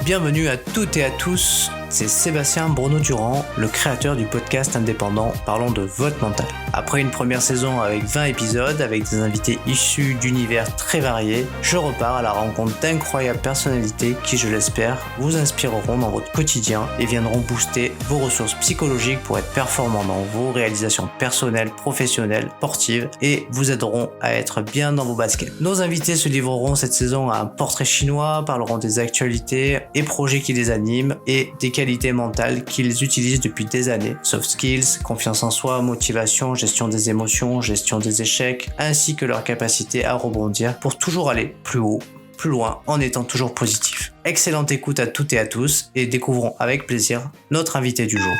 Bienvenue à toutes et à tous, c'est Sébastien Bruno-Durand, le créateur du podcast indépendant Parlons de votre mental. Après une première saison avec 20 épisodes, avec des invités issus d'univers très variés, je repars à la rencontre d'incroyables personnalités qui, je l'espère, vous inspireront dans votre quotidien et viendront booster vos ressources psychologiques pour être performants dans vos réalisations personnelles, professionnelles, sportives et vous aideront à être bien dans vos baskets. Nos invités se livreront cette saison à un portrait chinois, parleront des actualités et projets qui les animent et des qualités mentales qu'ils utilisent depuis des années. Soft skills, confiance en soi, motivation, gestion des émotions, gestion des échecs, ainsi que leur capacité à rebondir pour toujours aller plus haut, plus loin, en étant toujours positif. Excellente écoute à toutes et à tous et découvrons avec plaisir notre invité du jour.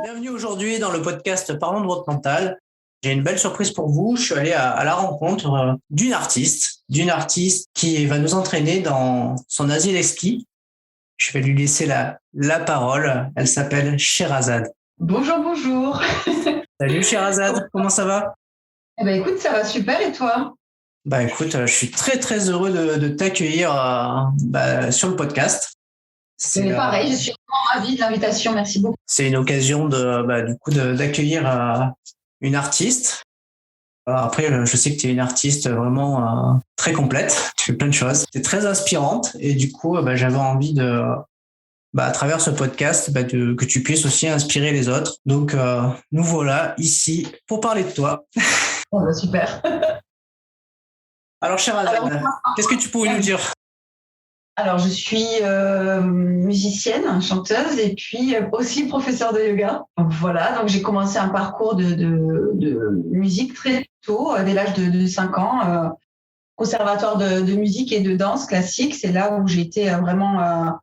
Bienvenue aujourd'hui dans le podcast Parlons de votre mental. J'ai une belle surprise pour vous. Je suis allé à la rencontre d'une artiste qui va nous entraîner dans son asile ski. Je vais lui laisser la parole. Elle s'appelle Sherazade. Bonjour. Salut Sherazade, comment ça va? Eh ben écoute, ça va super et toi? Écoute, je suis très très heureux de t'accueillir sur le podcast. C'est pareil, je suis vraiment ravie de l'invitation, merci beaucoup. C'est une occasion d'accueillir une artiste. Après, je sais que tu es une artiste vraiment très complète, tu fais plein de choses, tu es très inspirante et du coup, j'avais envie à travers ce podcast, que tu puisses aussi inspirer les autres. Donc, nous voilà ici pour parler de toi. Oh, super. Alors, Sherazade, qu'est-ce que tu pourrais nous dire? Alors, je suis musicienne, chanteuse et puis aussi professeure de yoga. Donc, voilà, donc j'ai commencé un parcours de musique très tôt, dès l'âge de 5 ans, conservatoire de musique et de danse classique. C'est là où j'ai été vraiment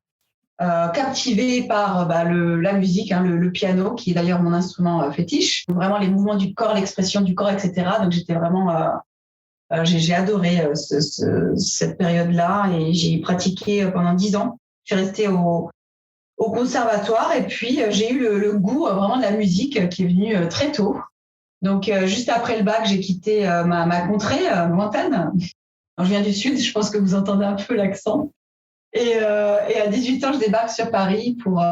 captivée par la musique, le piano, qui est d'ailleurs mon instrument fétiche. Vraiment les mouvements du corps, l'expression du corps, etc. Donc, j'étais vraiment... j'ai adoré cette période-là et j'ai pratiqué pendant 10 ans. Je suis restée au conservatoire et puis j'ai eu le goût vraiment de la musique qui est venu très tôt. Donc, juste après le bac, j'ai quitté ma contrée lointaine. Alors, je viens du Sud, je pense que vous entendez un peu l'accent. Et à 18 ans, je débarque sur Paris pour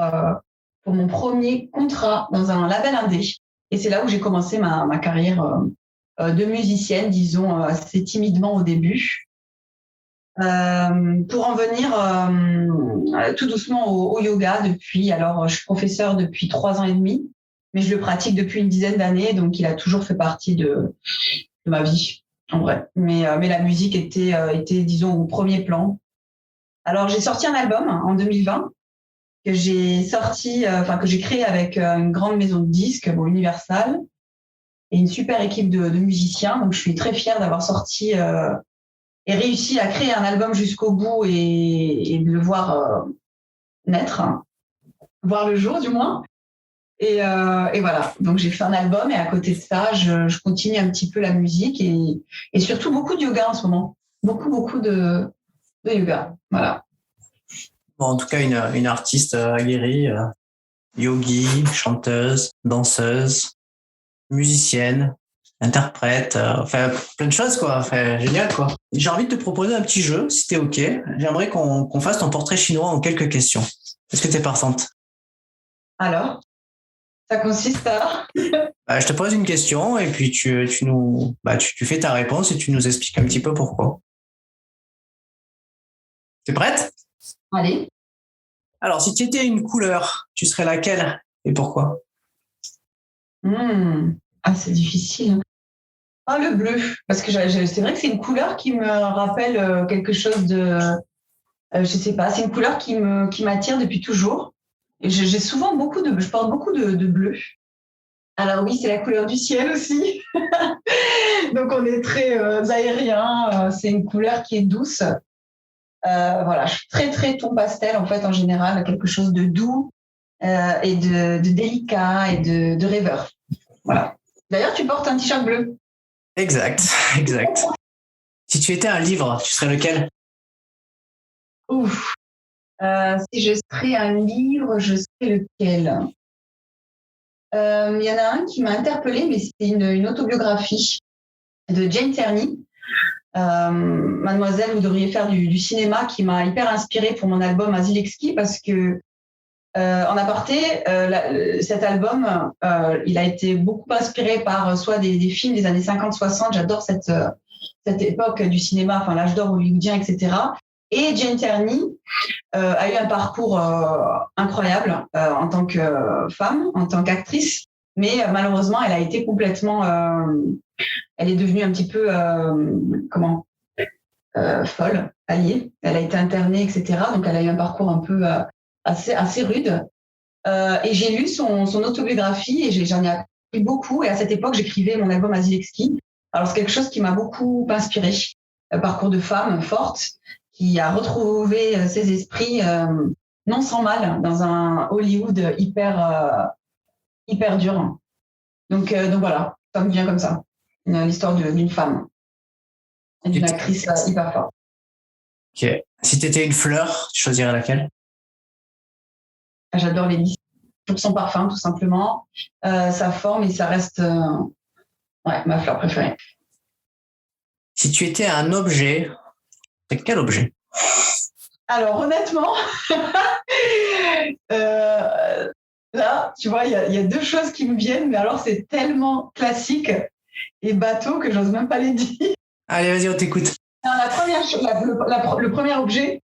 mon premier contrat dans un label indé. Et c'est là où j'ai commencé ma carrière de musicienne, disons, assez timidement au début, pour en venir tout doucement au yoga depuis. Alors, je suis professeure depuis 3 ans et demi, mais je le pratique depuis une dizaine d'années, donc il a toujours fait partie de ma vie, en vrai. Mais la musique était, disons, au premier plan. Alors, j'ai sorti un album en 2020 que j'ai créé avec une grande maison de disques, Universal, et une super équipe de musiciens. Donc, je suis très fière d'avoir sorti et réussi à créer un album jusqu'au bout et de le voir naître, voir le jour du moins. Et voilà, donc j'ai fait un album et à côté de ça, je continue un petit peu la musique et surtout beaucoup de yoga en ce moment. Beaucoup de yoga, voilà. Bon, en tout cas, une artiste aguerrie, yogi, chanteuse, danseuse, musicienne, interprète, plein de choses, quoi. Génial, quoi. J'ai envie de te proposer un petit jeu, si t'es OK. J'aimerais qu'on fasse ton portrait chinois en quelques questions. Est-ce que t'es partante? Alors, ça consiste à... Je te pose une question et puis tu fais ta réponse et tu nous expliques un petit peu pourquoi. T'es prête? Allez. Alors, si tu étais une couleur, tu serais laquelle et pourquoi? C'est difficile. Le bleu, parce que c'est vrai que c'est une couleur qui me rappelle quelque chose de... je sais pas, c'est une couleur qui m'attire depuis toujours. Et j'ai souvent je porte beaucoup de bleu. Alors oui, c'est la couleur du ciel aussi. Donc on est très aérien. C'est une couleur qui est douce. Voilà, je suis très très ton pastel en fait en général, quelque chose de doux et de délicat et de rêveur. Voilà. D'ailleurs, tu portes un t-shirt bleu. Exact. Si tu étais un livre, tu serais lequel? Si je serais un livre, je serais lequel? Il y en a un qui m'a interpellée, mais c'était une autobiographie de Jane Tierney. Mademoiselle, vous devriez faire du cinéma, qui m'a hyper inspirée pour mon album Asile exquis, parce que en aparté, cet album, il a été beaucoup inspiré par soit des films des années 50-60. J'adore cette époque du cinéma, enfin l'âge d'or hollywoodien, etc. Et Jane Tierney a eu un parcours incroyable en tant que femme, en tant qu'actrice, mais malheureusement, elle a été complètement... elle est devenue un petit peu... folle, alliée. Elle a été internée, etc. Donc, elle a eu un parcours un peu assez rude. Et j'ai lu son autobiographie et j'en ai appris beaucoup. Et à cette époque, j'écrivais mon album Asile exquis. Alors, c'est quelque chose qui m'a beaucoup inspirée. Un parcours de femme forte qui a retrouvé ses esprits non sans mal dans un Hollywood hyper dur. Donc voilà, ça me vient comme ça. L'histoire d'une femme, d'une actrice hyper forte. Ok. Si tu étais une fleur, tu choisirais laquelle? J'adore les lys pour son parfum, tout simplement. Sa forme, et ça reste ma fleur préférée. Si tu étais un objet, c'est quel objet? Alors, honnêtement, là, tu vois, il y a deux choses qui me viennent, mais alors c'est tellement classique et bateau que j'ose même pas les dire. Allez, vas-y, on t'écoute. Non, la première chose, le premier objet,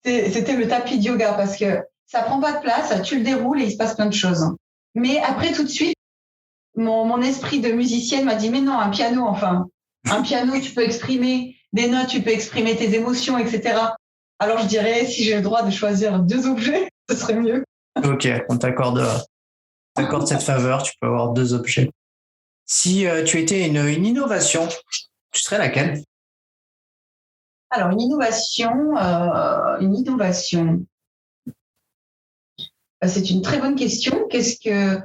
c'était le tapis de yoga, parce que ça prend pas de place, tu le déroules et il se passe plein de choses. Mais après, tout de suite, mon esprit de musicienne m'a dit, mais non, un piano, tu peux exprimer des notes, tu peux exprimer tes émotions, etc. Alors, je dirais, si j'ai le droit de choisir deux objets, ce serait mieux. Ok, on t'accorde cette faveur, tu peux avoir deux objets. Si tu étais une innovation, tu serais laquelle? Alors, une innovation, c'est une très bonne question. Qu'est-ce que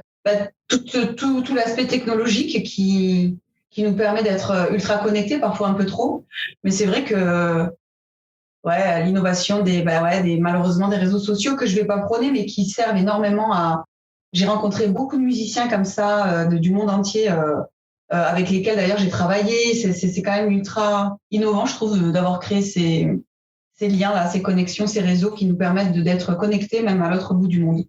tout l'aspect technologique qui nous permet d'être ultra connectés, parfois un peu trop. Mais c'est vrai que l'innovation malheureusement des réseaux sociaux que je vais pas prôner, mais qui servent énormément à. J'ai rencontré beaucoup de musiciens comme ça du monde entier, avec lesquels d'ailleurs j'ai travaillé. C'est quand même ultra innovant, je trouve, d'avoir créé ces liens-là, ces connexions, ces réseaux qui nous permettent d'être connectés même à l'autre bout du monde.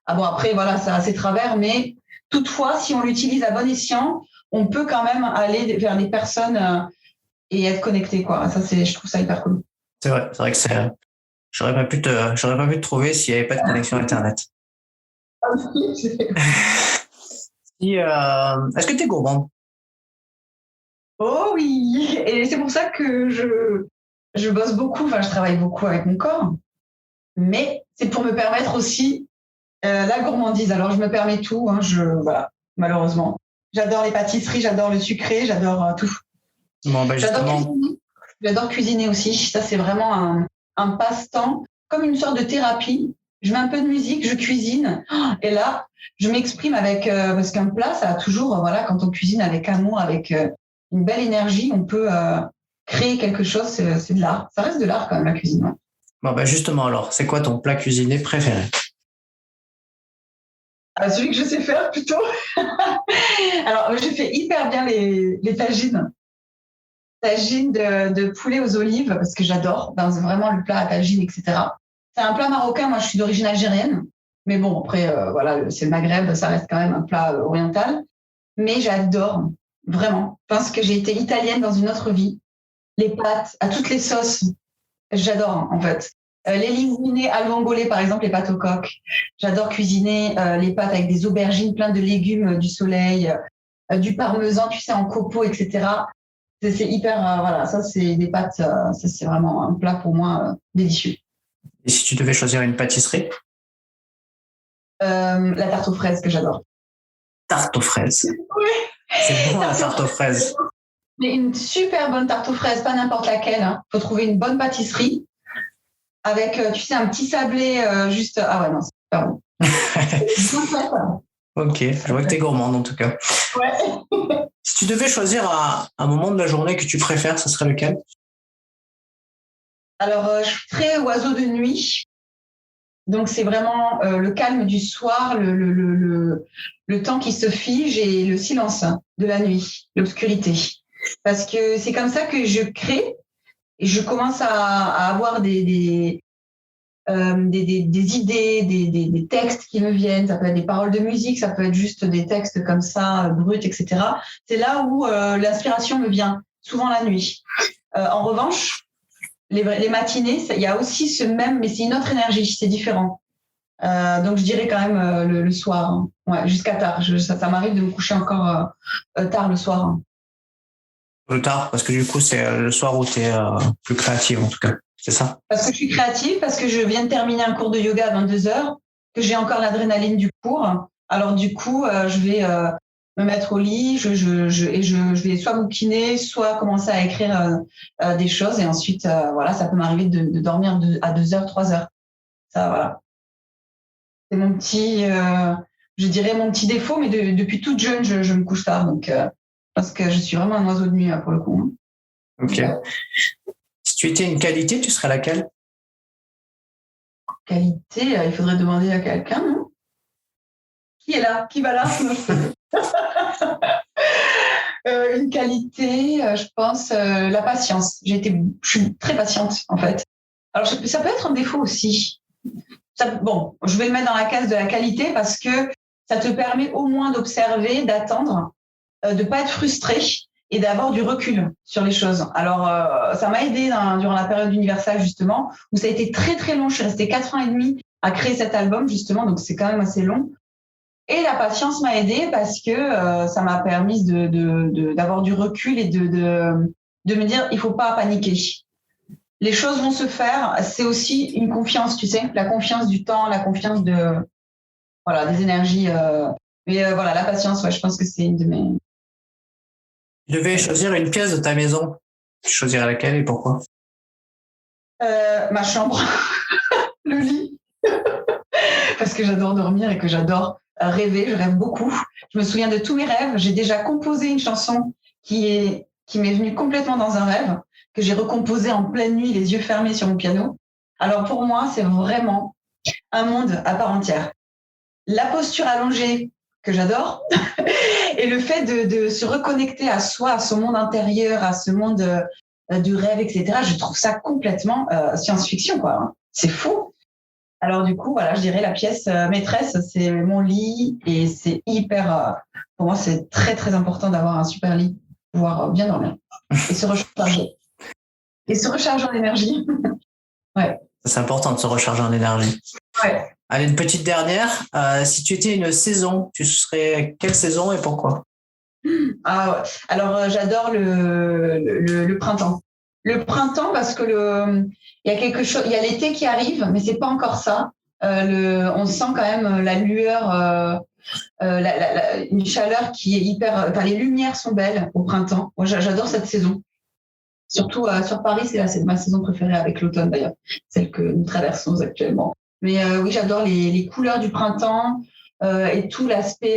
Ah bon, après, voilà, ça a ses travers, mais toutefois, si on l'utilise à bon escient, on peut quand même aller vers les personnes et être connecté, quoi. Ça, je trouve ça hyper cool. C'est vrai que j'aurais pas pu te trouver s'il n'y avait pas de connexion Internet. Est-ce que tu es gourmande? Oh oui, et c'est pour ça que je bosse beaucoup, je travaille beaucoup avec mon corps, mais c'est pour me permettre aussi la gourmandise. Alors, je me permets tout, voilà, malheureusement. J'adore les pâtisseries, j'adore le sucré, j'adore tout. Bon, J'adore cuisiner aussi. Ça, c'est vraiment un passe-temps, comme une sorte de thérapie. Je mets un peu de musique, je cuisine, et là, je m'exprime avec parce qu'un plat, ça a toujours, quand on cuisine avec amour, avec une belle énergie, on peut créer quelque chose. C'est de l'art. Ça reste de l'art quand même, la cuisine. Ouais. Bon, justement, alors, c'est quoi ton plat cuisiné préféré? Celui que je sais faire plutôt. Alors, je fais hyper bien les tagines. Tagine de poulet aux olives, parce que j'adore. C'est vraiment le plat à tagine, etc. C'est un plat marocain. Moi, je suis d'origine algérienne. Mais bon, après, c'est le Maghreb, ça reste quand même un plat oriental. Mais j'adore, vraiment. Je pense que j'ai été italienne dans une autre vie. Les pâtes à toutes les sauces, j'adore, en fait. Les linguine à l'angolais, par exemple, les pâtes au coq. J'adore cuisiner les pâtes avec des aubergines, plein de légumes du soleil, du parmesan, tu sais, en copeaux, etc. C'est hyper, ça c'est des pâtes, ça c'est vraiment un plat pour moi délicieux. Et si tu devais choisir une pâtisserie? La tarte aux fraises que j'adore. Tarte aux fraises? Oui. C'est bon la tarte aux fraises. Mais une super bonne tarte aux fraises, pas n'importe laquelle. Hein. Faut trouver une bonne pâtisserie avec, tu sais, un petit sablé juste. Ah ouais, non, c'est super bon. Ok, je vois que t'es gourmande en tout cas. Ouais. Si tu devais choisir un moment de la journée que tu préfères, ce serait lequel? Alors, je suis très oiseau de nuit. Donc, c'est vraiment le calme du soir, le temps qui se fige et le silence de la nuit, l'obscurité. Parce que c'est comme ça que je crée et je commence à avoir des idées, des textes qui me viennent. Ça peut être des paroles de musique, ça peut être juste des textes comme ça, bruts, etc. C'est là où l'inspiration me vient, souvent la nuit. En revanche, les matinées, il y a aussi ce même, mais c'est une autre énergie, c'est différent. Donc je dirais quand même le soir, hein. Ouais, jusqu'à tard. Ça m'arrive de me coucher encore tard le soir. Hein. Le tard, parce que du coup, c'est le soir où tu es plus créative, en tout cas. C'est ça? Parce que je suis créative, parce que je viens de terminer un cours de yoga à 22h, que j'ai encore l'adrénaline du cours. Alors du coup, je vais me mettre au lit, je vais soit bouquiner, soit commencer à écrire des choses. Et ensuite, voilà, ça peut m'arriver de dormir à 2h, 3h. Ça, voilà. C'est mon petit, je dirais mon petit défaut, mais depuis toute jeune, je me couche tard. Donc, parce que je suis vraiment un oiseau de nuit, pour le coup. Ok. Si tu étais une qualité, tu serais laquelle? Qualité, il faudrait demander à quelqu'un, non? Qui est là? Qui va là? Une qualité, je pense, la patience. Je suis très patiente, en fait. Alors, ça peut être un défaut aussi. Bon, je vais le mettre dans la case de la qualité parce que ça te permet au moins d'observer, d'attendre, de ne pas être frustré et d'avoir du recul sur les choses. Alors, ça m'a aidé durant la période universelle, justement, où ça a été très, très long. Je suis restée 4 ans et demi à créer cet album, justement, donc c'est quand même assez long. Et la patience m'a aidée parce que ça m'a permis d'avoir du recul et de me dire, il faut pas paniquer. Les choses vont se faire. C'est aussi une confiance, tu sais, la confiance du temps, la confiance des énergies. Mais voilà, la patience, ouais, je pense que c'est une de mes. Tu devais choisir une pièce de ta maison. Tu choisirais laquelle et pourquoi? Ma chambre, le lit, parce que j'adore dormir et que j'adore rêver. Je rêve beaucoup. Je me souviens de tous mes rêves. J'ai déjà composé une chanson qui m'est venue complètement dans un rêve, que j'ai recomposée en pleine nuit, les yeux fermés sur mon piano. Alors pour moi, c'est vraiment un monde à part entière. La posture allongée, que j'adore, et le fait de se reconnecter à soi, à son monde intérieur, à ce monde du rêve, etc., je trouve ça complètement science-fiction, quoi. Hein. C'est fou. Alors du coup, voilà, je dirais la pièce maîtresse, c'est mon lit, et c'est hyper... pour moi, c'est très, très important d'avoir un super lit, pouvoir bien dormir, et se recharger. Et se recharger en énergie. Ouais. C'est important de se recharger en énergie. Ouais. Allez, une petite dernière. Si tu étais une saison, tu serais quelle saison et pourquoi? Ah ouais. Alors j'adore le printemps. Le printemps parce que il y a quelque chose, il y a l'été qui arrive, mais c'est pas encore ça. On sent quand même la lueur, une chaleur qui est hyper. Enfin, les lumières sont belles au printemps. Moi, j'adore cette saison. Surtout sur Paris, c'est ma saison préférée avec l'automne d'ailleurs, celle que nous traversons actuellement. Mais oui, j'adore les couleurs du printemps et tout l'aspect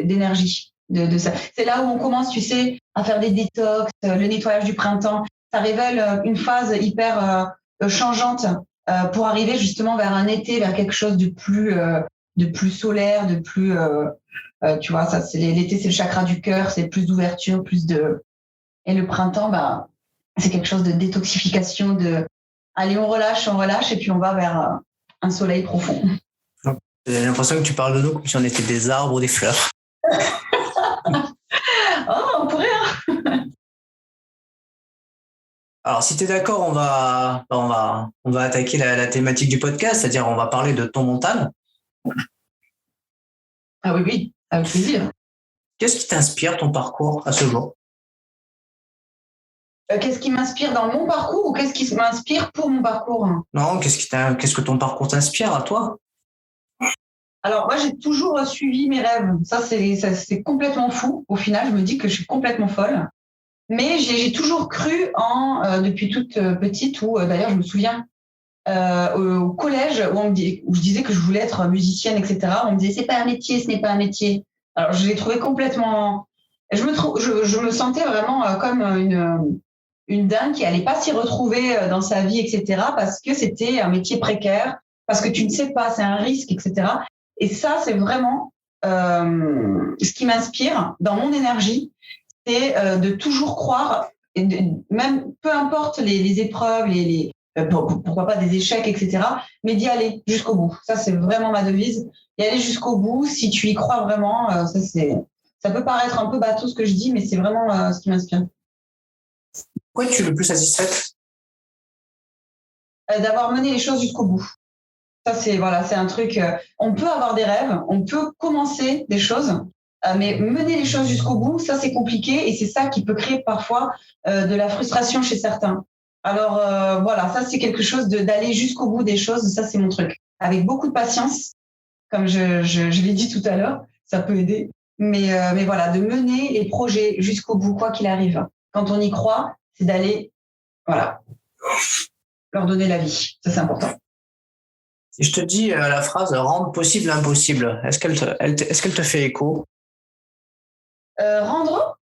d'énergie de ça. C'est là où on commence, tu sais, à faire des détox, le nettoyage du printemps. Ça révèle une phase hyper changeante pour arriver justement vers un été, vers quelque chose de plus solaire, de plus, tu vois, ça, l'été, c'est le chakra du cœur, c'est plus d'ouverture, plus de. Et le printemps, c'est quelque chose de détoxification, allez, on relâche, et puis on va vers un soleil profond. J'ai l'impression que tu parles de nous comme si on était des arbres ou des fleurs. Oh, on pourrait. Hein. Alors, si tu es d'accord, on va attaquer la thématique du podcast, c'est-à-dire on va parler de ton mental. Ah oui, avec plaisir. Qu'est-ce qui t'inspire ton parcours à ce jour? Qu'est-ce qui m'inspire dans mon parcours ou qu'est-ce qui m'inspire pour mon parcours? Non, qu'est-ce que ton parcours t'inspire à toi? Alors, moi, j'ai toujours suivi mes rêves. Ça, c'est complètement fou. Au final, je me dis que je suis complètement folle. Mais j'ai toujours cru depuis toute petite, où d'ailleurs, je me souviens, au collège, où je disais que je voulais être musicienne, etc. On me disait, c'est pas un métier, ce n'est pas un métier. Alors, je l'ai trouvé complètement... Je me sentais vraiment comme une dingue qui allait pas s'y retrouver dans sa vie, etc. Parce que c'était un métier précaire, parce que tu ne sais pas, c'est un risque, etc. Et ça, c'est vraiment ce qui m'inspire dans mon énergie, c'est de toujours croire, même peu importe les épreuves, pourquoi pas des échecs, etc., mais d'y aller jusqu'au bout. Ça, c'est vraiment ma devise. Y aller jusqu'au bout, si tu y crois vraiment, ça peut paraître un peu bateau ce que je dis, mais c'est vraiment ce qui m'inspire. Pourquoi tu es le plus satisfaite? D'avoir mené les choses jusqu'au bout. Ça, c'est un truc. On peut avoir des rêves, on peut commencer des choses, mais mener les choses jusqu'au bout, ça, c'est compliqué et c'est ça qui peut créer parfois de la frustration chez certains. Alors, ça, c'est quelque chose d'aller jusqu'au bout des choses. Ça, c'est mon truc. Avec beaucoup de patience, comme je l'ai dit tout à l'heure, ça peut aider. Mais voilà, de mener les projets jusqu'au bout, quoi qu'il arrive. Quand on y croit, c'est d'aller, leur donner la vie. Ça, c'est important. Si je te dis la phrase rendre possible l'impossible, est-ce qu'elle te fait écho? Rendre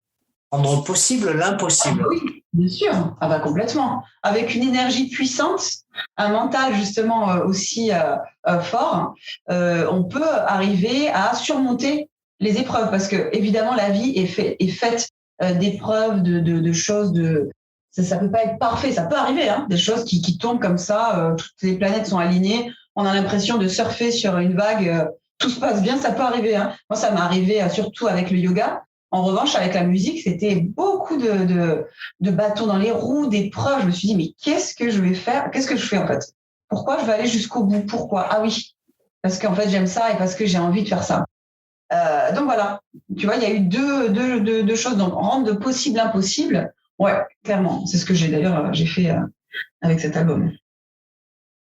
Possible l'impossible. Ah, oui, bien sûr. Ah bah complètement. Avec une énergie puissante, un mental justement aussi fort, on peut arriver à surmonter les épreuves parce que évidemment la vie est faite d'épreuves, de choses, ça peut pas être parfait, ça peut arriver, hein, des choses qui tombent comme ça, toutes les planètes sont alignées, on a l'impression de surfer sur une vague, tout se passe bien, ça peut arriver. Hein. Moi, ça m'est arrivé surtout avec le yoga. En revanche, avec la musique, c'était beaucoup de bâtons dans les roues, d'épreuves. Je me suis dit, mais qu'est-ce que je vais faire? Qu'est-ce que je fais en fait? Pourquoi je vais aller jusqu'au bout? Pourquoi? Ah oui, parce qu'en fait, j'aime ça et parce que j'ai envie de faire ça. Donc voilà, tu vois, il y a eu deux choses. Donc, rendre de possible impossible. Ouais, clairement. C'est ce que j'ai fait avec cet album.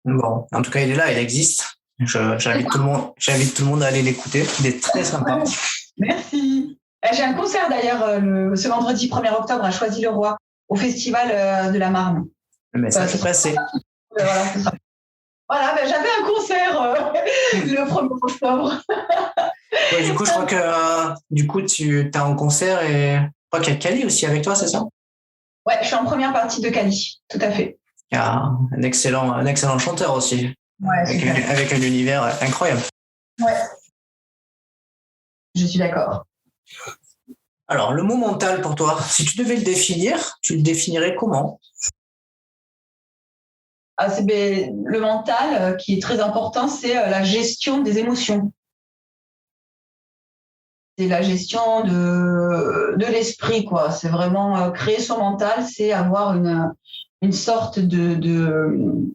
Bon, en tout cas, il est là, il existe. J'invite tout le monde à aller l'écouter. Il est très sympa. Merci. J'ai un concert d'ailleurs ce vendredi 1er octobre à Choisy-le-Roi au festival de la Marne. Mais ça s'est passé. Voilà, j'avais un concert le 1er octobre. Ouais, du coup, je crois que tu es en concert et je crois qu'il y a Kali aussi avec toi, c'est ça? Ouais, je suis en première partie de Kali, tout à fait. Il y a un excellent chanteur aussi, ouais, avec un univers incroyable. Ouais, je suis d'accord. Alors, le mot mental pour toi, si tu devais le définir, tu le définirais comment? Le mental qui est très important, c'est la gestion des émotions. C'est la gestion de l'esprit, quoi. C'est vraiment créer son mental, c'est avoir une sorte une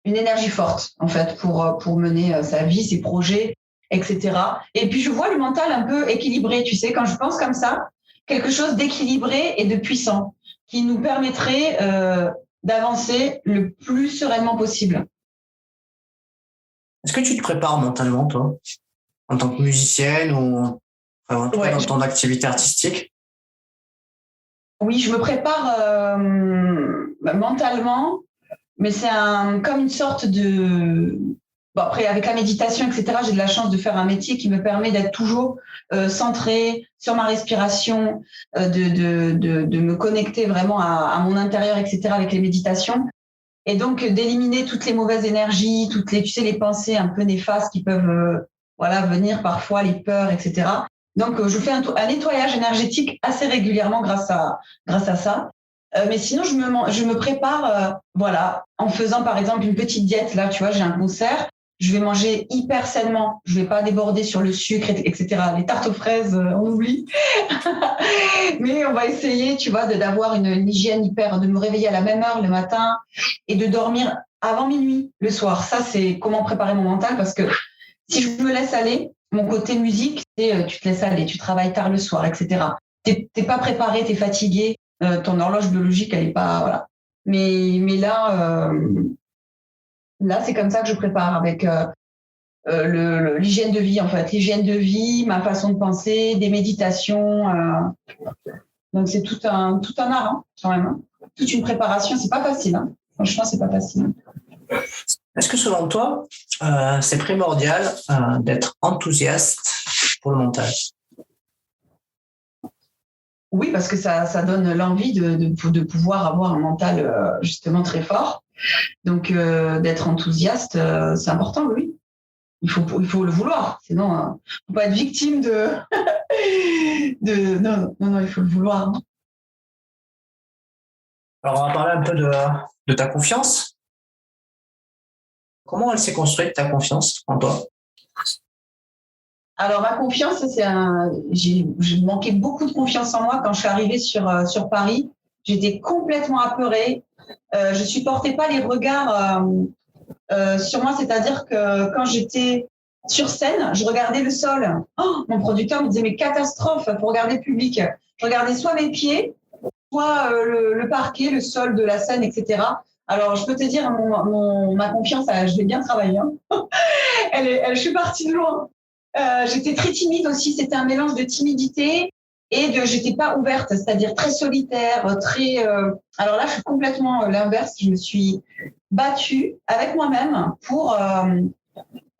énergie forte, en fait, pour mener sa vie, ses projets, etc. Et puis, je vois le mental un peu équilibré, tu sais, quand je pense comme ça, quelque chose d'équilibré et de puissant qui nous permettrait d'avancer le plus sereinement possible. Est-ce que tu te prépares mentalement, toi, en tant que musicienne ou dans ton activité artistique? Oui, je me prépare mentalement, mais c'est comme une sorte de... Bon, après, avec la méditation, etc., j'ai de la chance de faire un métier qui me permet d'être toujours centrée sur ma respiration, de me connecter vraiment à mon intérieur, etc., avec les méditations. Et donc, d'éliminer toutes les mauvaises énergies, les pensées un peu néfastes qui peuvent venir parfois, les peurs, etc. Donc, je fais un nettoyage énergétique assez régulièrement grâce à ça. Mais sinon, je me prépare en faisant, par exemple, une petite diète. Là, tu vois, j'ai un concert. Je vais manger hyper sainement. Je vais pas déborder sur le sucre, etc. Les tartes aux fraises, on oublie. Mais on va essayer, tu vois, d'avoir une hygiène de me réveiller à la même heure le matin et de dormir avant minuit le soir. Ça, c'est comment préparer mon mental parce que si je me laisse aller, mon côté musique, c'est tu te laisses aller, tu travailles tard le soir, etc. T'es pas préparé, t'es fatigué, ton horloge biologique, elle est pas, voilà. Mais là, c'est comme ça que je prépare avec l'hygiène de vie, en fait. L'hygiène de vie, ma façon de penser, des méditations. Donc, c'est tout un art, hein, quand même. Hein. Toute une préparation, c'est pas facile. Hein. Franchement, c'est pas facile. Est-ce que selon toi, c'est primordial d'être enthousiaste pour le mental? Oui, parce que ça donne l'envie de pouvoir avoir un mental justement très fort. Donc, d'être enthousiaste, c'est important, oui. Il faut le vouloir, sinon, il ne faut pas être victime de... Non, il faut le vouloir. Alors, on va parler un peu de ta confiance. Comment elle s'est construite, ta confiance en toi? Alors, ma confiance, j'ai manqué beaucoup de confiance en moi quand je suis arrivée sur Paris. J'étais complètement apeurée. Je supportais pas les regards sur moi, c'est-à-dire que quand j'étais sur scène, je regardais le sol. Oh, mon producteur me disait, mais catastrophe, faut regarder le public. Je regardais soit mes pieds, soit le parquet, le sol de la scène, etc. Alors, je peux te dire, ma confiance, je l'ai bien travaillée. Hein. Je suis partie de loin. J'étais très timide aussi. C'était un mélange de timidité et j'étais pas ouverte, c'est-à-dire très solitaire, très. Alors là, je suis complètement l'inverse. Je me suis battue avec moi-même pour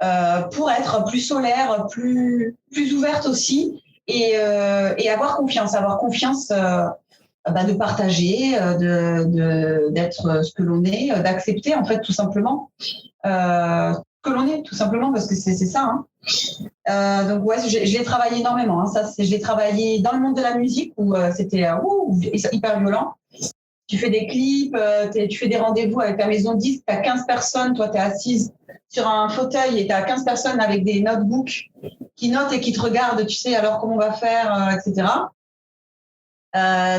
être plus solaire, plus ouverte aussi et avoir confiance de partager, d'être ce que l'on est, d'accepter en fait tout simplement ce que l'on est tout simplement parce que c'est ça. Hein. Donc ouais, je l'ai travaillé énormément. Hein. Ça, je l'ai travaillé dans le monde de la musique où c'était hyper violent. Tu fais des clips, tu fais des rendez-vous avec ta maison de disques, tu as 15 personnes, toi tu es assise sur un fauteuil et tu as 15 personnes avec des notebooks qui notent et qui te regardent, tu sais, alors comment on va faire, etc.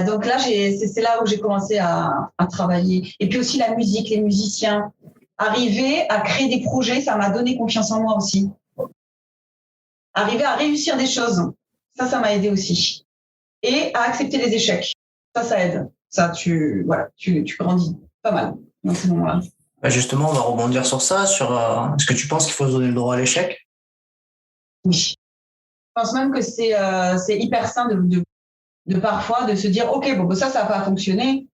Donc là, c'est là où j'ai commencé à travailler. Et puis aussi la musique, les musiciens. Arriver à créer des projets, ça m'a donné confiance en moi aussi. Arriver à réussir des choses, ça m'a aidé aussi. Et à accepter les échecs, ça aide. Ça, tu grandis pas mal dans ces moments-là. Justement, on va rebondir sur ça, est-ce que tu penses qu'il faut se donner le droit à l'échec? Oui. Je pense même que c'est hyper sain de parfois de se dire, OK, bon, ça n'a pas fonctionné,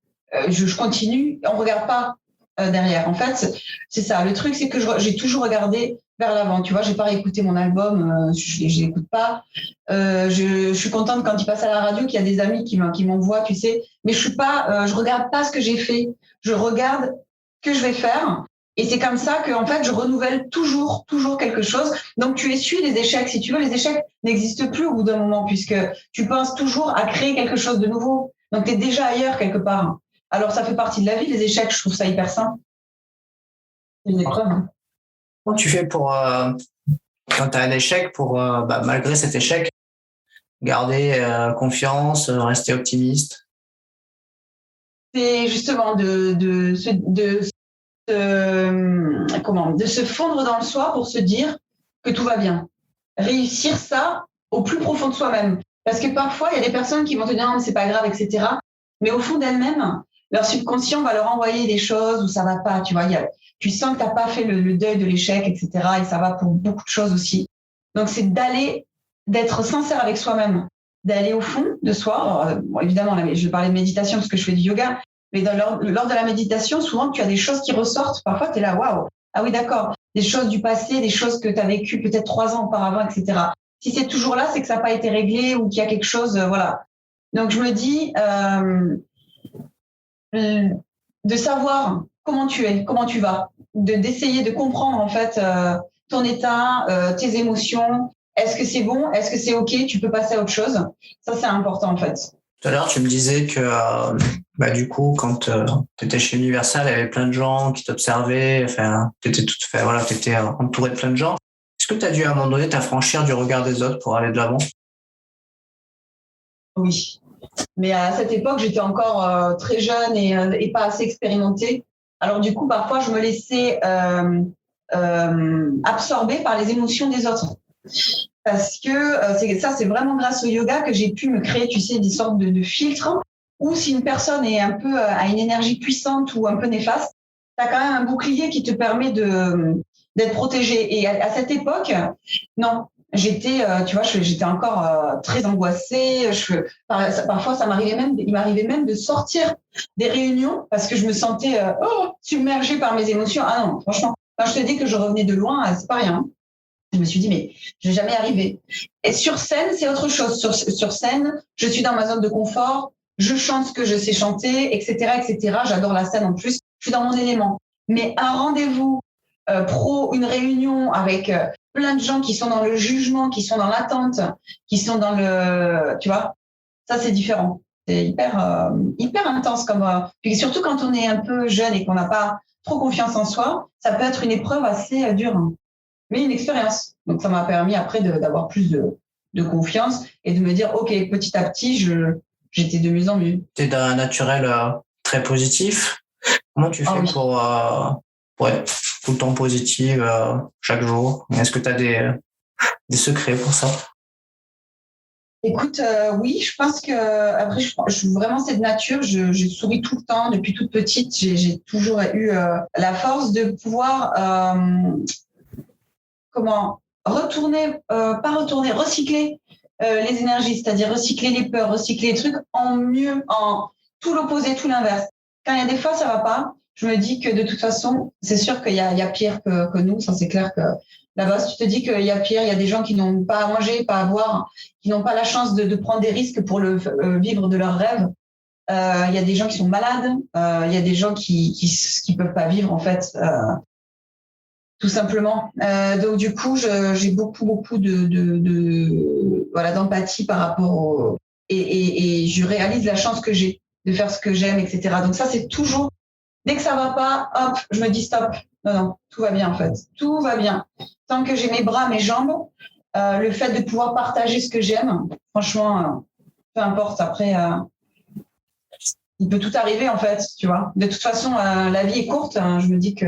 je continue, on ne regarde pas derrière. En fait, c'est ça. Le truc, c'est que j'ai toujours regardé vers l'avant. Tu vois, j'ai pas réécouté mon album, je l'écoute pas. Je suis contente quand il passe à la radio qu'il y a des amis qui m'envoient, tu sais. Mais je regarde pas ce que j'ai fait. Je regarde ce que je vais faire. Et c'est comme ça que, en fait, je renouvelle toujours quelque chose. Donc, tu essuies les échecs. Si tu veux, les échecs n'existent plus au bout d'un moment puisque tu penses toujours à créer quelque chose de nouveau. Donc, tu es déjà ailleurs quelque part. Alors, ça fait partie de la vie, les échecs. Je trouve ça hyper sain. C'est une épreuve. Comment tu fais pour, quand tu as un échec, pour, malgré cet échec, garder confiance, rester optimiste? C'est justement de se fondre dans le soi pour se dire que tout va bien. Réussir ça au plus profond de soi-même. Parce que parfois, il y a des personnes qui vont te dire non, mais c'est pas grave, etc. Mais au fond d'elles-mêmes, leur subconscient va leur envoyer des choses où ça va pas. Tu vois, tu sens que tu n'as pas fait le deuil de l'échec, etc. Et ça va pour beaucoup de choses aussi. Donc, c'est d'être sincère avec soi-même, d'aller au fond de soi. Alors, évidemment, là, je vais parler de méditation parce que je fais du yoga. Mais lors de la méditation, souvent, tu as des choses qui ressortent. Parfois, tu es là, waouh, ah oui, d'accord. Des choses du passé, des choses que tu as vécues peut-être 3 ans auparavant, etc. Si c'est toujours là, c'est que ça n'a pas été réglé ou qu'il y a quelque chose, voilà. Donc, je me dis de savoir comment tu es, comment tu vas, d'essayer de comprendre, en fait, ton état, tes émotions. Est-ce que c'est bon? Est-ce que c'est OK? Tu peux passer à autre chose? Ça, c'est important, en fait. Tout à l'heure, tu me disais que du coup, quand tu étais chez Universal, il y avait plein de gens qui t'observaient, enfin, tu étais entouré de plein de gens. Est-ce que tu as dû à un moment donné t'affranchir du regard des autres pour aller de l'avant? Oui. Mais à cette époque, j'étais encore très jeune et pas assez expérimentée. Alors du coup, parfois, je me laissais absorber par les émotions des autres. Parce que c'est vraiment grâce au yoga que j'ai pu me créer, tu sais, des sortes de filtres où si une personne est un peu à une énergie puissante ou un peu néfaste, tu as quand même un bouclier qui te permet d'être protégé. Et à cette époque, non, j'étais encore très angoissée. Parfois, il m'arrivait même de sortir des réunions parce que je me sentais submergée par mes émotions. Ah non, franchement, quand je te dis que je revenais de loin, c'est pas rien. Je me suis dit, mais je vais jamais arriver. Et sur scène, c'est autre chose. Sur scène, je suis dans ma zone de confort, je chante ce que je sais chanter, etc., etc. J'adore la scène en plus. Je suis dans mon élément. Mais un rendez-vous pro, une réunion avec plein de gens qui sont dans le jugement, qui sont dans l'attente, qui sont dans le... Tu vois, ça, c'est différent. C'est hyper intense. Puis surtout quand on est un peu jeune et qu'on n'a pas trop confiance en soi, ça peut être une épreuve assez dure, hein, mais une expérience. Donc, ça m'a permis après d'avoir plus de confiance et de me dire, OK, petit à petit, j'étais de mieux en mieux. Tu es d'un naturel très positif. Comment tu fais pour être tout le temps positive chaque jour? Est-ce que tu as des secrets pour ça? Écoute, oui, je pense que après, vraiment c'est de nature. Je souris tout le temps depuis toute petite. J'ai toujours eu la force de pouvoir recycler les énergies, c'est-à-dire recycler les peurs, recycler les trucs en tout l'opposé, tout l'inverse. Quand il y a des fois ça va pas, je me dis que de toute façon, c'est sûr qu'il y a pire que nous. Ça c'est clair que là-bas, si tu te dis qu'il y a pire, il y a des gens qui n'ont pas à manger, pas à boire, qui n'ont pas la chance de prendre des risques pour vivre de leurs rêves. Il y a des gens qui sont malades, il y a des gens qui peuvent pas vivre en fait, tout simplement. Donc du coup, j'ai beaucoup d'empathie par rapport et je réalise la chance que j'ai de faire ce que j'aime, etc. Donc ça, c'est toujours dès que ça va pas, hop, je me dis stop. Non, tout va bien en fait. Tout va bien. Tant que j'ai mes bras, mes jambes, le fait de pouvoir partager ce que j'aime, franchement, peu importe. Après, il peut tout arriver en fait, tu vois. De toute façon, la vie est courte. Hein, je me dis que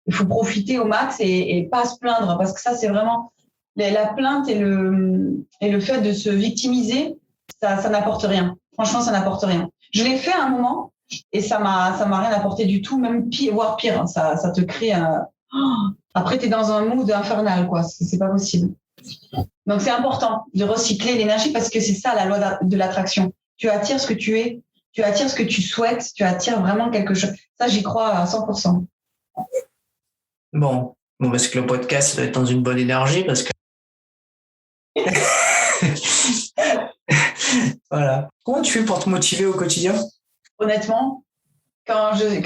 il faut profiter au max et pas se plaindre parce que ça, c'est vraiment la plainte et le fait de se victimiser, ça n'apporte rien. Franchement, ça n'apporte rien. Je l'ai fait à un moment. Et ça m'a rien apporté du tout, même pire, voire pire. Hein, ça te crée Après, tu es dans un mood infernal, quoi. C'est pas possible. Donc, c'est important de recycler l'énergie parce que c'est ça la loi de l'attraction. Tu attires ce que tu es, tu attires ce que tu souhaites, tu attires vraiment quelque chose. Ça, j'y crois à 100%. Bon, parce que le podcast doit être dans une bonne énergie parce que. Voilà. Comment tu fais pour te motiver au quotidien? Honnêtement, quand j'ai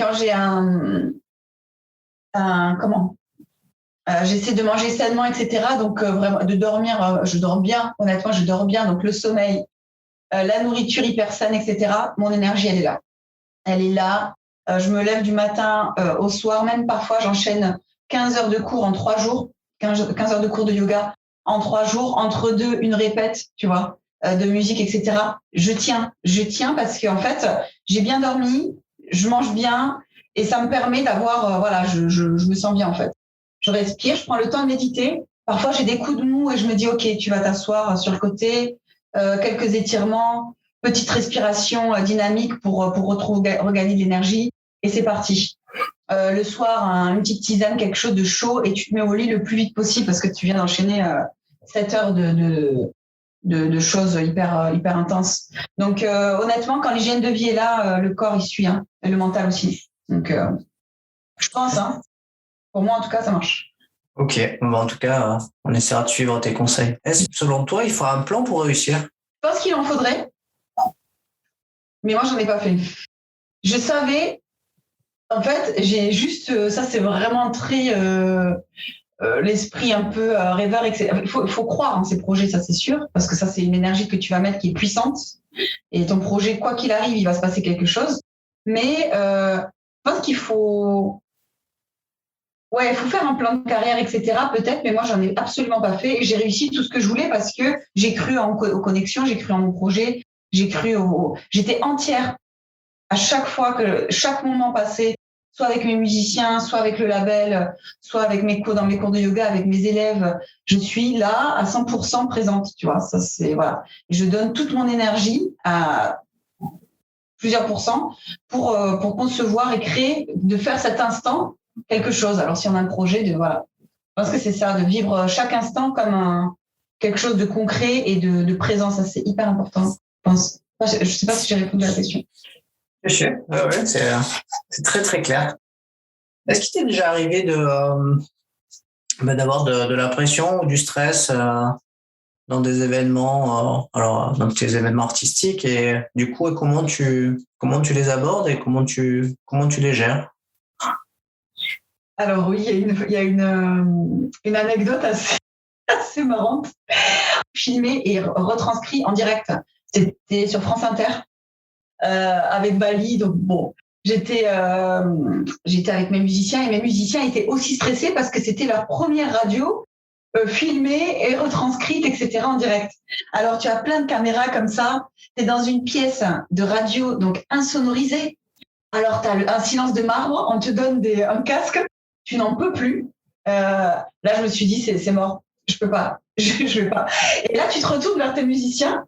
j'essaie de manger sainement, etc. Donc vraiment de dormir, je dors bien. Honnêtement, je dors bien. Donc le sommeil, la nourriture hyper saine, etc. Mon énergie, elle est là. Elle est là. Je me lève du matin au soir. Même parfois, j'enchaîne 15 heures de cours en 3 jours. 15 heures de cours de yoga en 3 jours. Entre deux, une répète, tu vois. De musique, etc. Je tiens parce qu'en fait, j'ai bien dormi, je mange bien et ça me permet d'avoir, je me sens bien en fait. Je respire, je prends le temps de méditer. Parfois, j'ai des coups de mou et je me dis, OK, tu vas t'asseoir sur le côté, quelques étirements, petite respiration dynamique pour regagner de l'énergie et c'est parti. Le soir, une petite tisane, quelque chose de chaud et tu te mets au lit le plus vite possible parce que tu viens d'enchaîner 7 heures de choses hyper intenses. Donc honnêtement, quand l'hygiène de vie est là, le corps il suit, hein, et le mental aussi. Donc je pense, hein, pour moi en tout cas, ça marche. Ok, bon, en tout cas, on essaiera de suivre tes conseils. Est-ce que selon toi, il faut un plan pour réussir? Je pense qu'il en faudrait, mais moi j'en ai pas fait. Je savais, en fait, j'ai juste, ça c'est vraiment très l'esprit un peu rêveur, etc. Il faut croire en ces projets, ça c'est sûr, parce que ça c'est une énergie que tu vas mettre qui est puissante. Et ton projet, quoi qu'il arrive, il va se passer quelque chose. Mais je pense qu'il faut faire un plan de carrière, etc. Peut-être, mais moi j'en ai absolument pas fait. Et j'ai réussi tout ce que je voulais parce que j'ai cru aux connexions, j'ai cru en mon projet, j'étais entière à chaque fois que chaque moment passé, soit avec mes musiciens, soit avec le label, soit avec dans mes cours de yoga, avec mes élèves, je suis là à 100% présente, tu vois. Ça c'est voilà. Je donne toute mon énergie à plusieurs pourcents pour concevoir et créer, de faire cet instant quelque chose. Alors si on a un projet je pense que c'est ça, de vivre chaque instant comme quelque chose de concret et de présence. Ça c'est hyper important. Je pense. Je sais pas si j'ai répondu à la question. Ouais, c'est très très clair. Est-ce qu'il t'est déjà arrivé d'avoir de la pression ou du stress dans des événements, dans tes événements artistiques et du coup comment tu les abordes et comment tu les gères? Alors oui, il y a une anecdote assez marrante, filmée et retranscrite en direct. C'était sur France Inter avec Bali. Donc bon, j'étais avec mes musiciens et mes musiciens étaient aussi stressés parce que c'était leur première radio filmée et retranscrite, etc. en direct. Alors tu as plein de caméras comme ça. Tu es dans une pièce de radio donc insonorisée. Alors tu as un silence de marbre. On te donne un casque. Tu n'en peux plus. Là, je me suis dit, c'est mort. Je peux pas. Je vais pas. Et là, tu te retournes vers tes musiciens.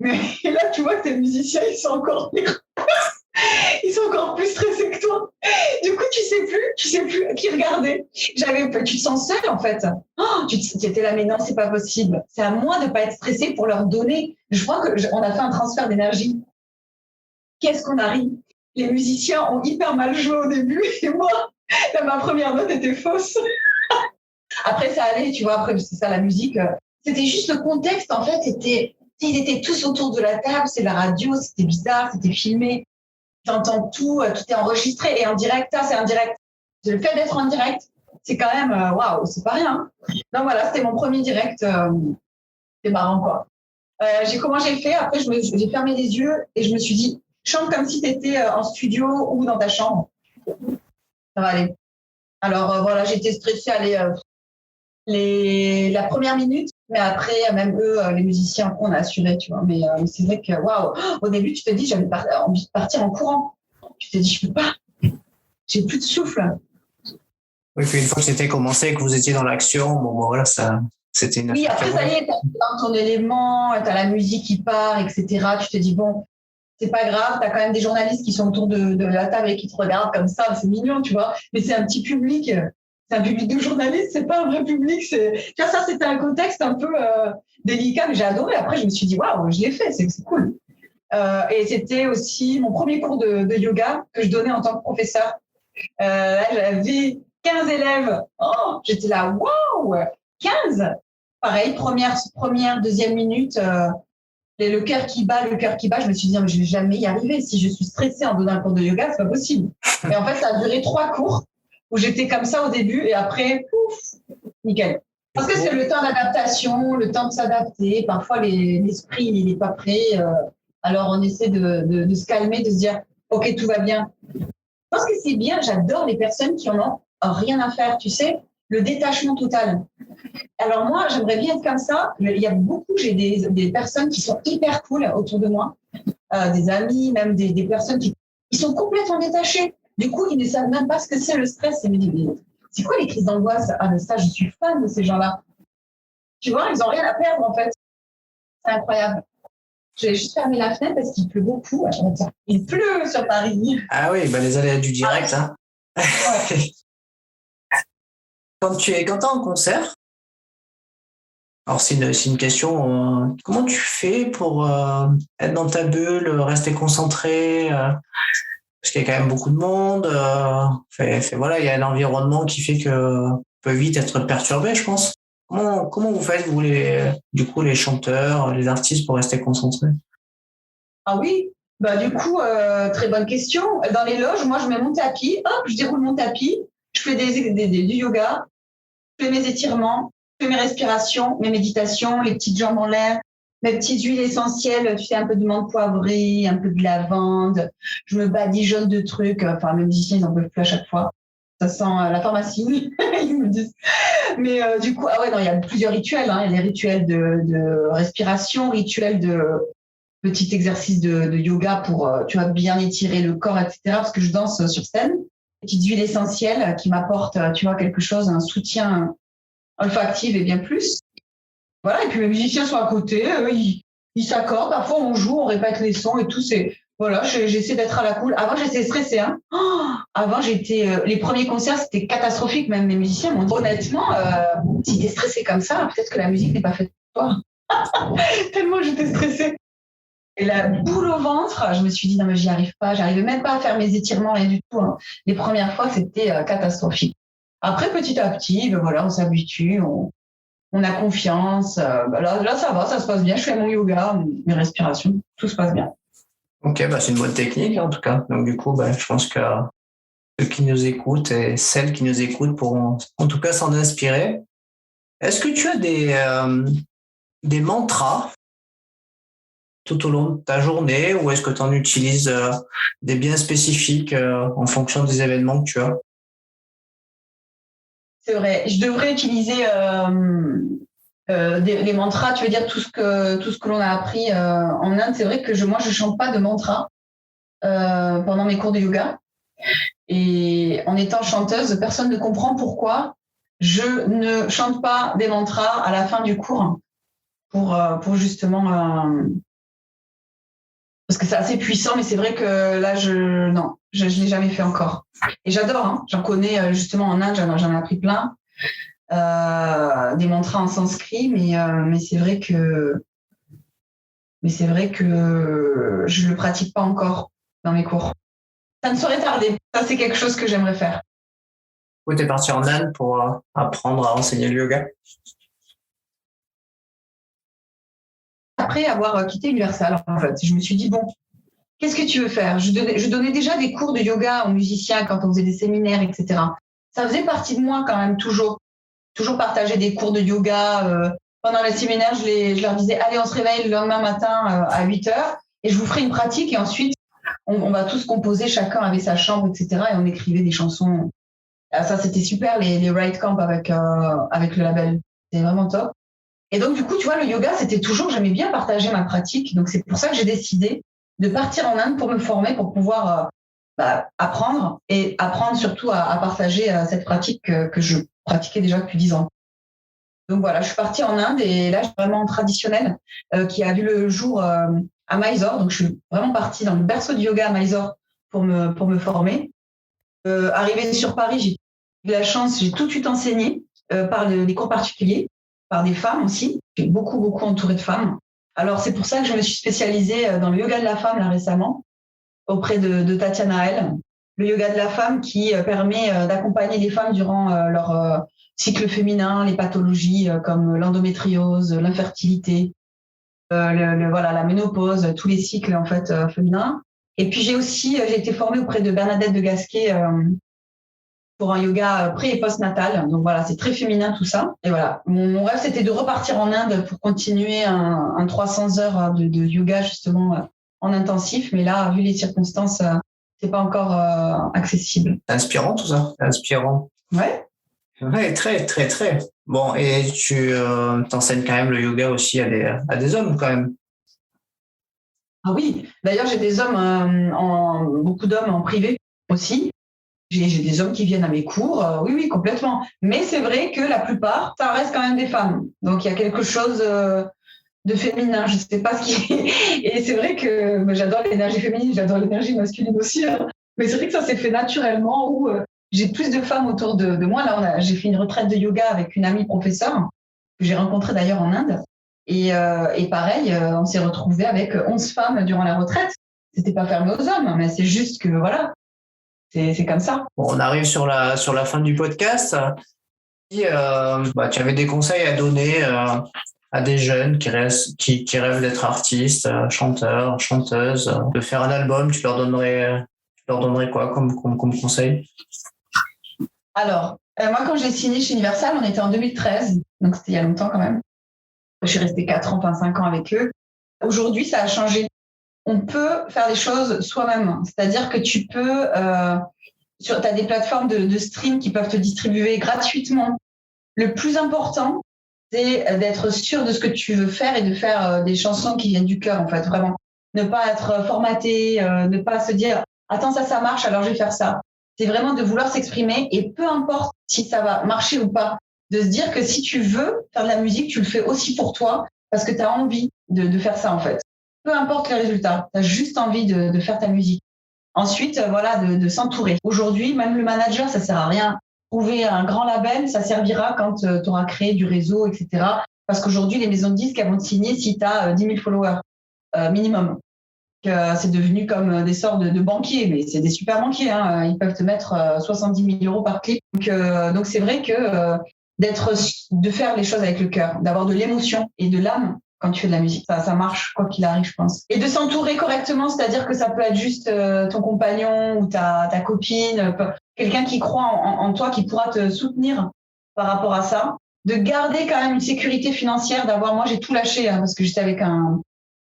Mais là, tu vois que tes musiciens, ils sont encore pires. Ils sont encore plus stressés que toi. Du coup, tu sais plus qui regarder. Tu te sens seul, en fait. Oh, tu étais là, mais non, c'est pas possible. C'est à moi de pas être stressé pour leur donner. Je crois qu'on a fait un transfert d'énergie. Qu'est-ce qu'on a ri? Les musiciens ont hyper mal joué au début et moi, ma première note était fausse. Après, ça allait, tu vois. Après, c'est ça, la musique. C'était juste le contexte, en fait. Ils étaient tous autour de la table. C'est la radio, c'était bizarre, c'était filmé. Tu entends tout est enregistré et en direct. Ça, c'est en direct. Le fait d'être en direct, c'est quand même, waouh, c'est pas rien. Donc voilà, c'était mon premier direct. C'est marrant, quoi. Comment j'ai fait? Après, j'ai fermé les yeux et je me suis dit, chante comme si tu étais en studio ou dans ta chambre. Ça va aller. Alors voilà, j'étais stressée la première minute, mais après, même eux, les musiciens, on a assuré, tu vois. Mais c'est vrai que, waouh, au début, tu te dis, j'avais envie de partir en courant. Tu te dis, je peux pas. J'ai plus de souffle. Oui, puis une fois que c'était commencé, que vous étiez dans l'action, bon, voilà, c'était une. Oui, après, ça y est, t'es dans ton élément, t'as la musique qui part, etc. Tu te dis, bon, c'est pas grave, t'as quand même des journalistes qui sont autour de la table et qui te regardent comme ça, c'est mignon, tu vois. Mais c'est un petit public, c'est un public de journalistes, c'est pas un vrai public. Tu vois, ça, c'était un contexte un peu délicat, mais j'ai adoré. Après, je me suis dit, waouh, je l'ai fait, c'est cool. Et c'était aussi mon premier cours de yoga que je donnais en tant que professeur. Là, j'avais 15 élèves. Oh, j'étais là, waouh, 15. Pareil, première, deuxième minute, le cœur qui bat. Je me suis dit, mais je vais jamais y arriver. Si je suis stressée en donnant un cours de yoga, c'est pas possible. Et en fait, ça a duré 3 cours où j'étais comme ça au début et après, pouf, nickel. Parce que c'est le temps d'adaptation, le temps de s'adapter. Parfois, l'esprit, il n'est pas prêt. Alors, on essaie de se calmer, de se dire, OK, tout va bien. Je pense que c'est bien. J'adore les personnes qui en ont rien à faire, tu sais, le détachement total. Alors moi, j'aimerais bien être comme ça. Il y a j'ai des personnes qui sont hyper cool autour de moi, des amis, même des personnes qui sont complètement détachées. Du coup, ils ne savent même pas ce que c'est le stress. Et me disent, mais c'est quoi les crises d'angoisse? Ah, mais ça, je suis fan de ces gens-là. Tu vois, ils n'ont rien à perdre, en fait. C'est incroyable. Je vais juste fermer la fenêtre parce qu'il pleut beaucoup. Il pleut sur Paris. Ah oui, bah les aléas du direct. Hein. Ouais. Quand tu es en concert, alors c'est une question, comment tu fais pour être dans ta bulle, rester concentré parce qu'il y a quand même beaucoup de monde. Voilà, il y a un environnement qui fait que peut vite être perturbé, je pense. Comment vous faites, vous, les chanteurs, les artistes, pour rester concentrés? Ah oui, bah du coup, très bonne question. Dans les loges, moi, je mets mon tapis, hop, je déroule mon tapis, je fais du yoga, je fais mes étirements, je fais mes respirations, mes méditations, les petites jambes en l'air, mes petites huiles essentielles, tu sais, un peu de menthe poivrée, un peu de lavande. Je me badigeonne de trucs. Enfin, mes musiciens, ils n'en peuvent plus à chaque fois. Ça sent la pharmacie, ils me disent. Mais du coup, ah ouais, non, il y a plusieurs rituels. Hein. Il y a les rituels de respiration, rituels de petits exercices de yoga pour, tu vois, bien étirer le corps, etc. Parce que je danse sur scène. Petites huiles essentielles qui m'apportent, tu vois, quelque chose, un soutien olfactif et bien plus. Voilà, et puis mes musiciens sont à côté, ils s'accordent, parfois on joue, on répète les sons et tout. Voilà, j'essaie d'être à la cool. Avant, j'étais stressée. Hein. Avant, les premiers concerts, c'était catastrophique. Même mes musiciens m'ont dit, honnêtement, si t'es stressée comme ça, peut-être que la musique n'est pas faite pour toi. Tellement j'étais stressée. Et la boule au ventre, je me suis dit, non, mais j'y arrive pas. J'arrivais même pas à faire mes étirements, rien du tout. Hein. Les premières fois, c'était catastrophique. Après, petit à petit, ben voilà, on s'habitue, on a confiance. Là, ça va, ça se passe bien. Je fais mon yoga, mes respirations, tout se passe bien. Ok, bah c'est une bonne technique en tout cas. Donc du coup, je pense que ceux qui nous écoutent et celles qui nous écoutent pourront en tout cas s'en inspirer. Est-ce que tu as des mantras tout au long de ta journée ou est-ce que tu en utilises des bien spécifiques en fonction des événements que tu as? C'est vrai. Je devrais utiliser les mantras. Tu veux dire tout ce que l'on a appris en Inde. C'est vrai que moi, je chante pas de mantras pendant mes cours de yoga. Et en étant chanteuse, personne ne comprend pourquoi je ne chante pas des mantras à la fin du cours pour justement parce que c'est assez puissant, mais c'est vrai que là, je l'ai jamais fait encore. Et j'adore, hein, j'en connais justement en Inde, j'en ai appris plein, des mantras en sanskrit, mais c'est vrai que je le pratique pas encore dans mes cours. Ça ne saurait tarder. Ça, c'est quelque chose que j'aimerais faire. Tu es parti en Inde pour apprendre à enseigner le yoga? Après avoir quitté Universal, en fait, je me suis dit, bon, qu'est-ce que tu veux faire? Je donnais déjà des cours de yoga aux musiciens quand on faisait des séminaires, etc. Ça faisait partie de moi quand même, toujours partager des cours de yoga. Pendant les séminaires, je leur disais, allez, on se réveille le lendemain matin à 8 heures et je vous ferai une pratique et ensuite, on va tous composer, chacun avait sa chambre, etc. Et on écrivait des chansons. Ça, c'était super, les Write Camp avec le label. C'était vraiment top. Et donc, du coup, tu vois, le yoga, c'était toujours, j'aimais bien partager ma pratique. Donc, c'est pour ça que j'ai décidé de partir en Inde pour me former, pour pouvoir apprendre et apprendre surtout à partager cette pratique que je pratiquais déjà depuis 10 ans. Donc, voilà, je suis partie en Inde et là, je suis vraiment traditionnelle qui a vu le jour à Mysore. Donc, je suis vraiment partie dans le berceau du yoga à Mysore pour me former. Arrivée sur Paris, j'ai eu la chance, j'ai tout de suite enseigné par les cours particuliers, par des femmes aussi. J'ai beaucoup entouré de femmes. Alors, c'est pour ça que je me suis spécialisée dans le yoga de la femme là récemment, auprès de Tatiana L. Le yoga de la femme qui permet d'accompagner les femmes durant leur cycle féminin, les pathologies comme l'endométriose, l'infertilité, la ménopause, tous les cycles en fait féminins. Et puis j'ai été formée auprès de Bernadette de Gasquet pour un yoga pré- et post-natal. Donc voilà, c'est très féminin tout ça. Et voilà, mon rêve c'était de repartir en Inde pour continuer un 300 heures de yoga justement en intensif. Mais là, vu les circonstances, c'est pas encore accessible. C'est inspirant tout ça. C'est inspirant. Ouais. Ouais, très, très, très. Bon, et tu t'enseignes quand même le yoga aussi à des hommes quand même. Ah oui, d'ailleurs j'ai des hommes, beaucoup d'hommes en privé aussi. J'ai des hommes qui viennent à mes cours, oui, complètement. Mais c'est vrai que la plupart, ça reste quand même des femmes. Donc il y a quelque chose de féminin, je ne sais pas ce qui est. Et c'est vrai que j'adore l'énergie féminine, j'adore l'énergie masculine aussi. Hein. Mais c'est vrai que ça s'est fait naturellement où j'ai plus de femmes autour de moi. Là, j'ai fait une retraite de yoga avec une amie professeure que j'ai rencontrée d'ailleurs en Inde. Et pareil, on s'est retrouvés avec 11 femmes durant la retraite. C'était pas fermé aux hommes, mais c'est juste que voilà, c'est comme ça. Bon, on arrive sur la fin du podcast. Tu avais des conseils à donner à des jeunes qui rêvent d'être artistes, chanteurs, chanteuses, de faire un album, tu leur donnerais quoi comme conseil? Alors, moi, quand j'ai signé chez Universal, on était en 2013, donc c'était il y a longtemps quand même. Je suis restée 4 ans, 5 ans avec eux. Aujourd'hui, ça a changé. On peut faire les choses soi-même. C'est-à-dire que tu peux, tu as des plateformes de stream qui peuvent te distribuer gratuitement. Le plus important, c'est d'être sûr de ce que tu veux faire et de faire des chansons qui viennent du cœur, en fait, vraiment. Ne pas être formaté, ne pas se dire « Attends, ça marche, alors je vais faire ça ». C'est vraiment de vouloir s'exprimer et peu importe si ça va marcher ou pas, de se dire que si tu veux faire de la musique, tu le fais aussi pour toi parce que tu as envie de faire ça, en fait. Peu importe les résultats, tu as juste envie de faire ta musique. Ensuite, de s'entourer. Aujourd'hui, même le manager, ça sert à rien. Trouver un grand label, ça servira quand tu auras créé du réseau, etc. Parce qu'aujourd'hui, les maisons de disques, elles vont te signer si tu as 10 000 followers minimum. C'est devenu comme des sortes de banquiers, mais c'est des super banquiers. Hein. Ils peuvent te mettre 70 000 € par clip. Donc c'est vrai que de faire les choses avec le cœur, d'avoir de l'émotion et de l'âme quand tu fais de la musique. Ça marche, quoi qu'il arrive, je pense. Et de s'entourer correctement, c'est-à-dire que ça peut être juste ton compagnon ou ta copine. quelqu'un qui croit en toi, qui pourra te soutenir par rapport à ça. De garder quand même une sécurité financière, moi j'ai tout lâché parce que j'étais avec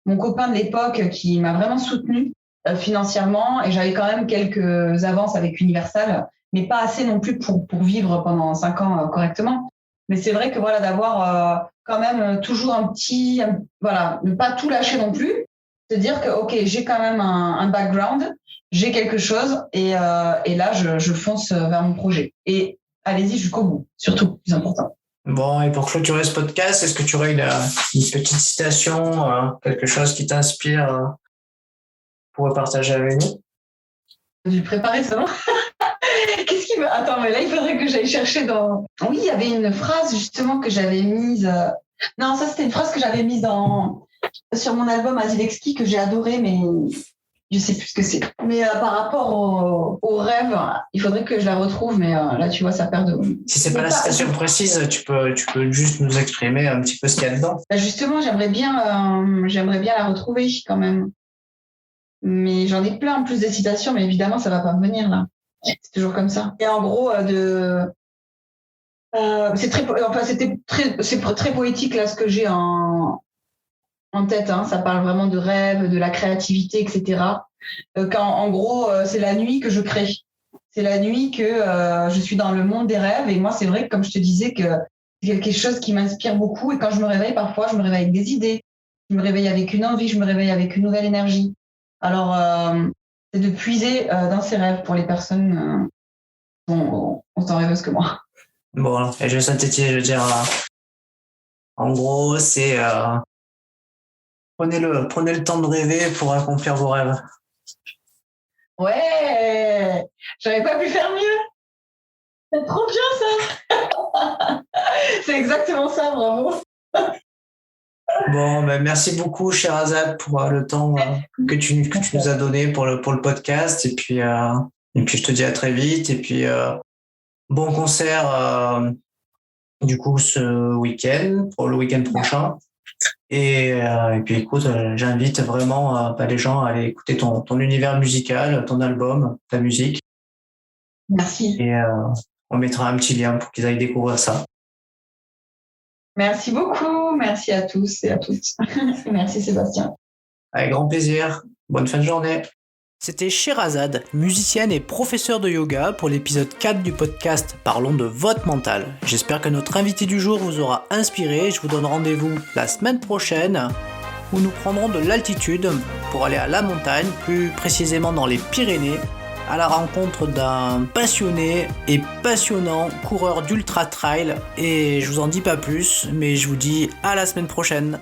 mon copain de l'époque qui m'a vraiment soutenue financièrement et j'avais quand même quelques avances avec Universal, mais pas assez non plus pour vivre pendant 5 ans correctement. Mais c'est vrai que d'avoir quand même toujours ne pas tout lâcher non plus, se dire que ok, j'ai quand même un background, j'ai quelque chose et là je fonce vers mon projet. Et allez-y jusqu'au bout, surtout, plus important. Bon, et pour clôturer ce podcast, est-ce que tu aurais une petite citation, quelque chose qui t'inspire pour partager avec nous? J'ai préparé ça, non? Qu'est-ce qui va... Attends, mais là, il faudrait que j'aille chercher dans... Oui, il y avait une phrase, justement, que j'avais mise... Non, ça, c'était une phrase que j'avais mise sur mon album Azilexki, que j'ai adoré, mais je sais plus ce que c'est. Mais par rapport au rêve, il faudrait que je la retrouve, mais là, tu vois, ça perd de... Si c'est pas la citation précise, tu peux juste nous exprimer un petit peu ce qu'il y a dedans. Justement, j'aimerais bien la retrouver, quand même. Mais j'en ai plein en plus des citations, mais évidemment, ça va pas me venir, là. C'est toujours comme ça. Et en gros, c'est très poétique, là, ce que j'ai en tête, hein. Ça parle vraiment de rêve, de la créativité, etc. En gros, c'est la nuit que je crée. C'est la nuit que je suis dans le monde des rêves. Et moi, c'est vrai que, comme je te disais, que c'est quelque chose qui m'inspire beaucoup. Et quand je me réveille, parfois, je me réveille avec des idées. Je me réveille avec une envie, je me réveille avec une nouvelle énergie. Alors, c'est de puiser dans ses rêves pour les personnes autant rêveuses que moi. Bon, et je vais synthétiser, je veux dire, en gros, c'est... Prenez le temps de rêver pour accomplir vos rêves. Ouais, j'aurais pas pu faire mieux. C'est trop bien ça. C'est exactement ça, bravo. Bon, merci beaucoup, Sherazade, pour le temps que tu nous as donné pour le podcast. Et puis, je te dis à très vite. Et puis, bon concert, du coup, ce week-end, pour le week-end prochain. Et puis écoute, j'invite vraiment les gens à aller écouter ton univers musical, ton album, ta musique. Merci. Et on mettra un petit lien pour qu'ils aillent découvrir ça. Merci beaucoup, merci à tous et à toutes. Merci Sébastien. Avec grand plaisir, bonne fin de journée. C'était Sherazade, musicienne et professeure de yoga pour l'épisode 4 du podcast Parlons de votre mental. J'espère que notre invité du jour vous aura inspiré. Je vous donne rendez-vous la semaine prochaine où nous prendrons de l'altitude pour aller à la montagne, plus précisément dans les Pyrénées, à la rencontre d'un passionné et passionnant coureur d'ultra trail. Et je vous en dis pas plus, mais je vous dis à la semaine prochaine.